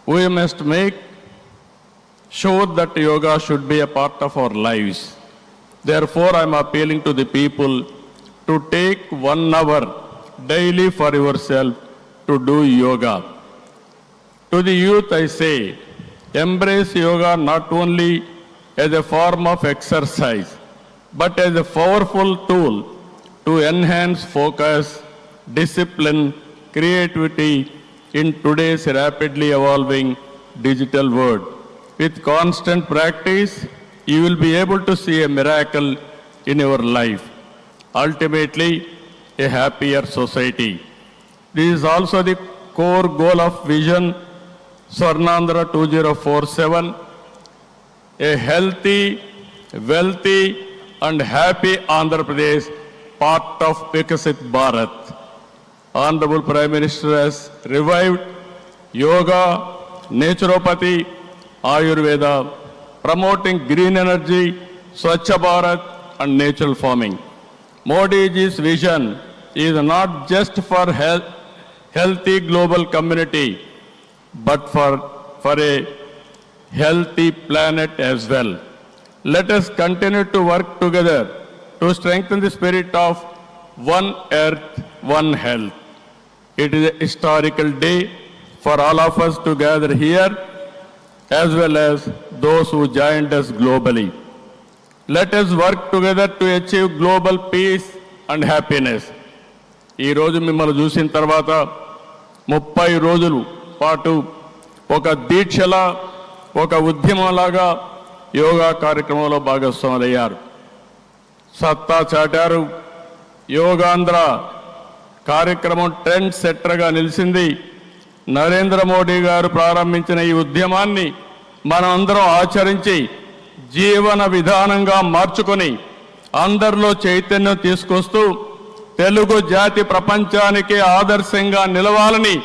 We must make sure that yoga should be a part of our lives. Therefore, I am appealing to the people to take 1 hour daily for yourself to do yoga. To the youth, I say, embrace yoga not only as a form of exercise, but as a powerful tool to enhance focus, discipline, creativity in today's rapidly evolving digital world. With constant practice, you will be able to see a miracle in your life. Ultimately, a happier society. This is also the core goal of Vision Swarnandhra 2047, a healthy, wealthy, and happy Andhra Pradesh, part of Vikasit Bharat. Honorable Prime Minister has revived yoga, naturopathy, Ayurveda, promoting green energy, Swachh Bharat, and natural farming. Modi ji's vision is not just for healthy global community, but for a healthy planet as well. Let us continue to work together to strengthen the spirit of one earth, one health. It is a historical day for all of us to gather here, as well as those who joined us globally. Let us work together to achieve global peace and happiness. ఈ రోజు మిమ్మల్ని చూసిన తర్వాత 30 రోజుల పాటు ఒక దీక్షలా, ఒక ఉద్యమంలాగా యోగా కార్యక్రమంలో భాగస్వాములయ్యారు. సత్తా చాటారు. యోగాంధ్ర కార్యక్రమం ట్రెండ్ సెట్టర్గా నిలిచింది. నరేంద్ర మోడీ గారు ప్రారంభించిన ఈ ఉద్యమాన్ని మనం అందరం ఆచరించి జీవన విధానంగా మార్చుకొని అందరిలో చైతన్యం తీసుకొస్తూ తెలుగు జాతి ప్రపంచానికి ఆదర్శంగా నిలవాలని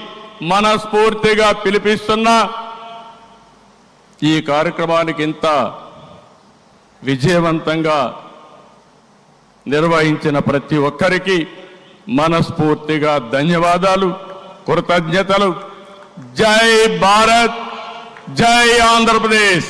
మనస్ఫూర్తిగా పిలిపిస్తున్నా. ఈ కార్యక్రమానికి ఇంత విజయవంతంగా నిర్వహించిన ప్రతి ఒక్కరికి మనస్ఫూర్తిగా ధన్యవాదాలు, కృతజ్ఞతలు. జై భారత్, జై ఆంధ్రప్రదేశ్.